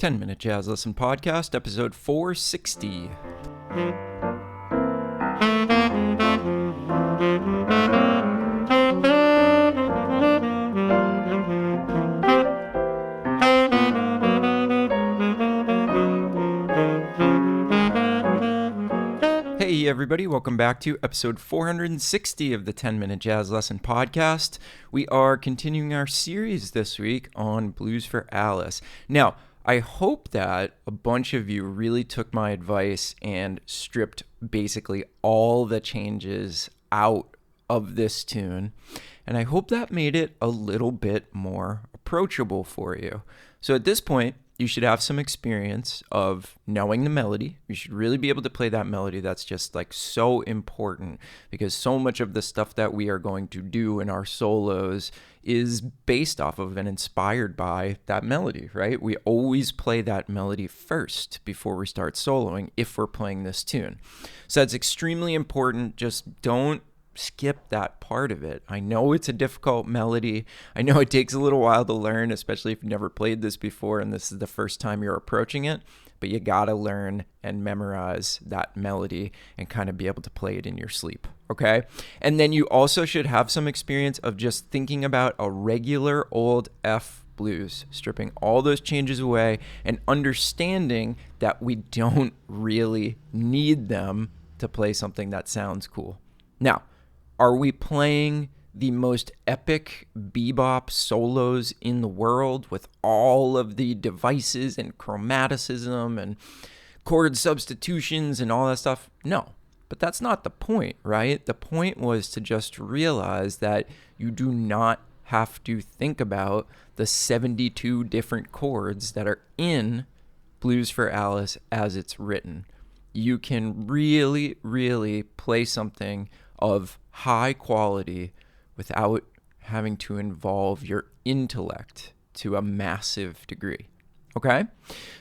10-Minute Jazz Lesson Podcast, episode 460. Hey everybody, welcome back to episode 460 of the 10-Minute Jazz Lesson Podcast. We are continuing our series this week on Blues for Alice. Now, I hope that a bunch of you really took my advice and stripped basically all the changes out of this tune, and I hope that made it a little bit more approachable for you. So at this point, you should have some experience of knowing the melody. You should really be able to play that melody. That's just like so important because so much of the stuff that we are going to do in our solos is based off of and inspired by that melody, right? We always play that melody first before we start soloing if we're playing this tune. So that's extremely important. Just don't skip that part of it. I know it's a difficult melody. I know it takes a little while to learn, especially if you've never played this before and this is the first time you're approaching it, but you gotta learn and memorize that melody and kind of be able to play it in your sleep, okay? And then you also should have some experience of just thinking about a regular old F blues, stripping all those changes away and understanding that we don't really need them to play something that sounds cool. Now, are we playing the most epic bebop solos in the world with all of the devices and chromaticism and chord substitutions and all that stuff? No, but that's not the point, right? The point was to just realize that you do not have to think about the 72 different chords that are in Blues for Alice as it's written. You can really, really play something of high quality without having to involve your intellect to a massive degree. Okay?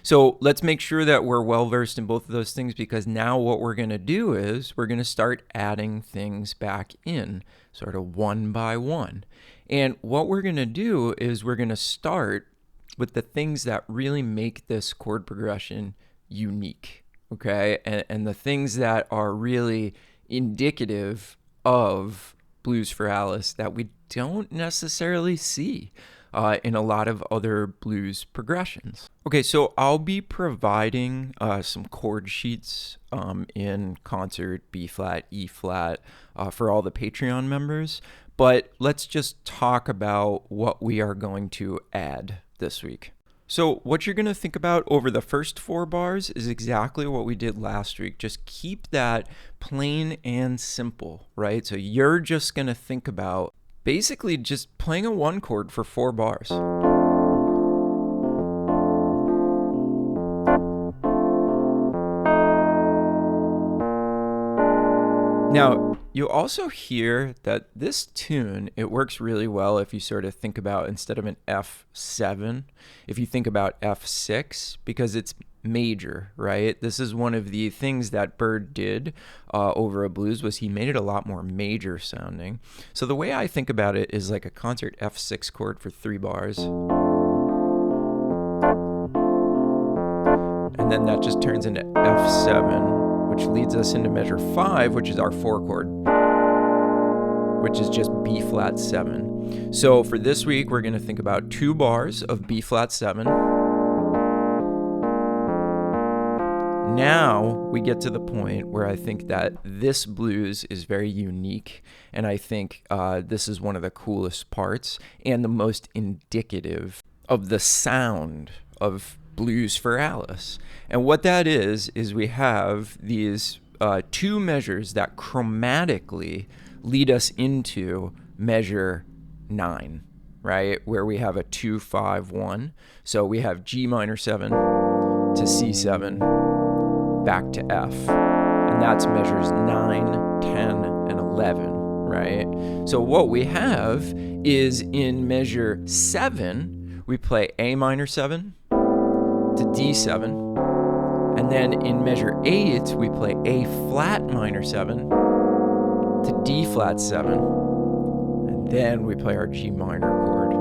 So let's make sure that we're well versed in both of those things, because now what we're going to do is we're going to start adding things back in sort of one by one. And what we're going to do is we're going to start with the things that really make this chord progression unique. Okay? And the things that are really indicative of Blues for Alice that we don't necessarily see in a lot of other blues progressions. Okay, so I'll be providing some chord sheets in concert, B flat, E flat, for all the Patreon members, but let's just talk about what we are going to add this week. So what you're going to think about over the first 4 bars is exactly what we did last week. Just keep that plain and simple, right? So you're just going to think about basically just playing a 1 chord for 4 bars. Now, you'll also hear that this tune, it works really well if you sort of think about, instead of an F7, if you think about F6, because it's major, right? This is one of the things that Bird did over a blues, was he made it a lot more major sounding. So the way I think about it is like a concert F6 chord for 3 bars. And then that just turns into F7, which leads us into measure 5, which is our 4 chord, which is just B flat 7. So for this week, we're going to think about 2 bars of B flat 7. Now we get to the point where I think that this blues is very unique, and I think this is one of the coolest parts and the most indicative of the sound of Blues for Alice. And what that is we have these 2 measures that chromatically lead us into measure 9, right? Where we have a 2-5-1. So we have G minor 7 to C7 back to F. And that's measures 9, 10, and 11, right? So what we have is in measure 7, we play A minor 7 to D7, and then in measure 8 we play A flat minor 7 to D flat 7, and then we play our G minor chord.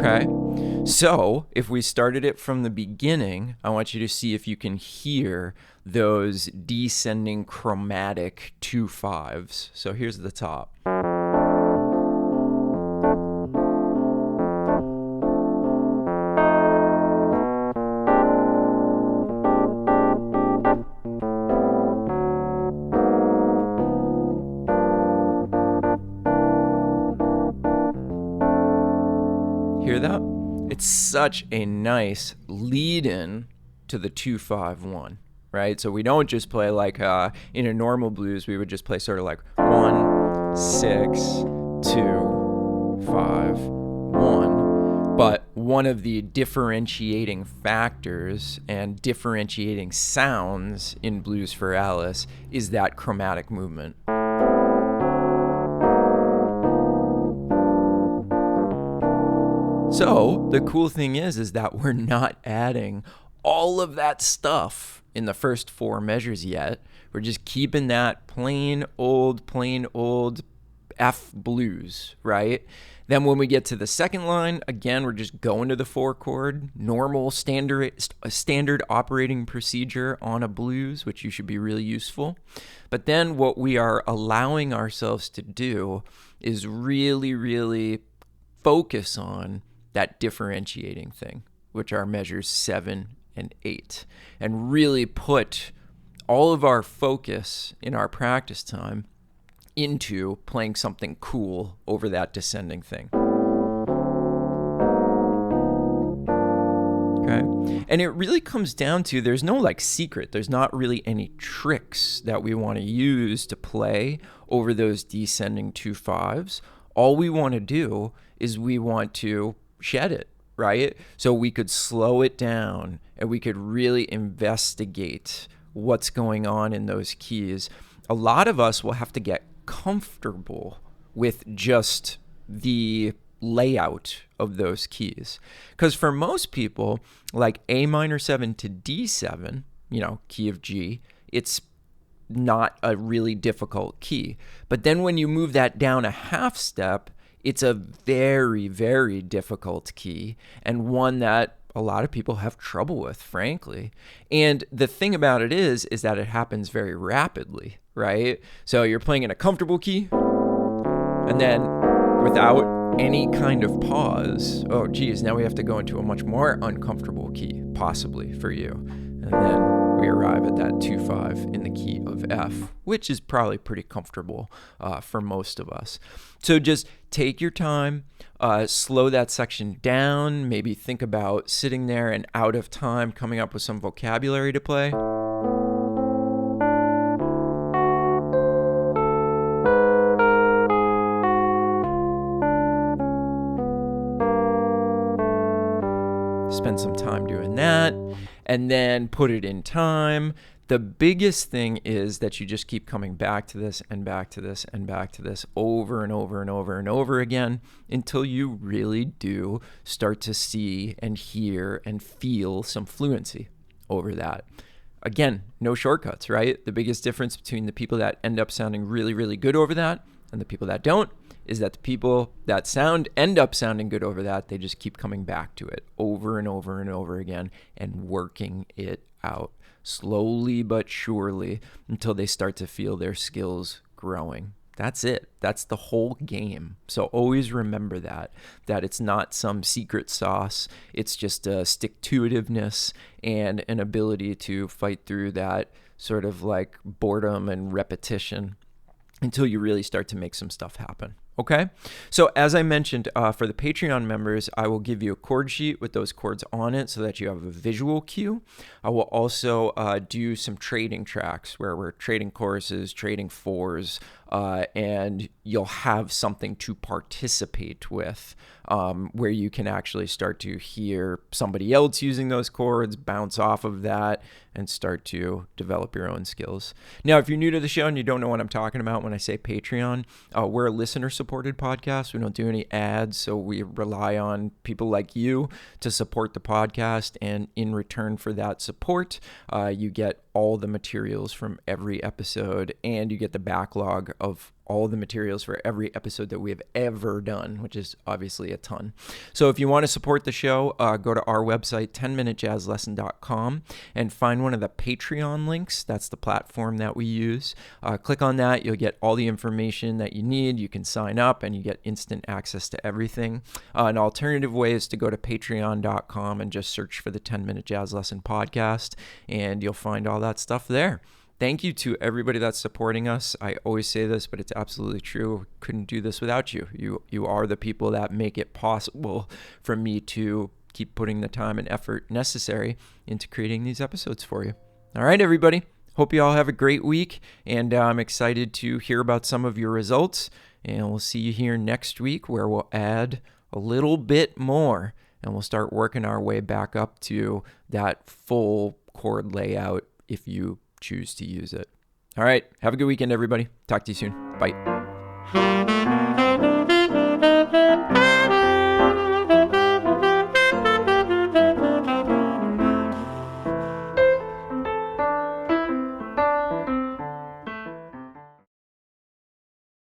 Okay, so if we started it from the beginning, I want you to see if you can hear those descending chromatic 2/5s. So here's the top. Hear that? It's such a nice lead-in to the 2/5-1, right? So we don't just play like in a normal blues, we would just play sort of like 1, 6, 2, 5, 1. But one of the differentiating factors and differentiating sounds in Blues for Alice is that chromatic movement. So the cool thing is that we're not adding all of that stuff in the first 4 measures yet. We're just keeping that plain old F blues, right? Then when we get to the second line, again, we're just going to the 4 chord, normal standard operating procedure on a blues, which you should be really useful. But then what we are allowing ourselves to do is really focus on that differentiating thing, which are measures 7 and 8, and really put all of our focus in our practice time into playing something cool over that descending thing. Okay? And it really comes down to, there's no like secret, there's not really any tricks that we want to use to play over those descending 2/5s. All we want to do is we want to shed it, right? So we could slow it down and we could really investigate what's going on in those keys. A lot of us will have to get comfortable with just the layout of those keys. Because for most people, like A minor 7 to D7, key of G, it's not a really difficult key. But then when you move that down a half step, it's a very difficult key, and one that a lot of people have trouble with, frankly. And the thing about it is that it happens very rapidly, right? So you're playing in a comfortable key, and then without any kind of pause, oh geez, now we have to go into a much more uncomfortable key, possibly for you. And then we arrive at that 2/5 in the key of F, which is probably pretty comfortable for most of us. So just take your time, slow that section down, maybe think about sitting there and out of time coming up with some vocabulary to play. Spend some time doing that, and then put it in time. The biggest thing is that you just keep coming back to this and back to this and back to this over and over again until you really do start to see and hear and feel some fluency over that. Again, no shortcuts, right? The biggest difference between the people that end up sounding really good over that and the people that don't is that the people that end up sounding good over that, they just keep coming back to it over and over again and working it out slowly but surely until they start to feel their skills growing. That's it. That's the whole game. So always remember that it's not some secret sauce. It's just a stick-to-itiveness and an ability to fight through that sort of like boredom and repetition until you really start to make some stuff happen. Okay, so as I mentioned, for the Patreon members, I will give you a chord sheet with those chords on it so that you have a visual cue. I will also do some trading tracks where we're trading choruses, trading fours, and you'll have something to participate with where you can actually start to hear somebody else using those chords, bounce off of that, and start to develop your own skills. Now, if you're new to the show and you don't know what I'm talking about when I say Patreon, we're a listener-supported podcast. We don't do any ads, so we rely on people like you to support the podcast, and in return for that support, you get all the materials from every episode, and you get the backlog of all the materials for every episode that we have ever done, which is obviously a ton. So if you want to support the show, go to our website, 10minutejazzlesson.com, and find one of the Patreon links. That's the platform that we use. Click on that. You'll get all the information that you need. You can sign up and you get instant access to everything. An alternative way is to go to patreon.com and just search for the 10-Minute Jazz Lesson Podcast, and you'll find all that stuff there. Thank you to everybody that's supporting us. I always say this, but it's absolutely true. Couldn't do this without you. You are the people that make it possible for me to keep putting the time and effort necessary into creating these episodes for you. All right, everybody. Hope you all have a great week, and I'm excited to hear about some of your results. And we'll see you here next week, where we'll add a little bit more, and we'll start working our way back up to that full chord layout if you choose to use it. All right. Have a good weekend, everybody. Talk to you soon. Bye.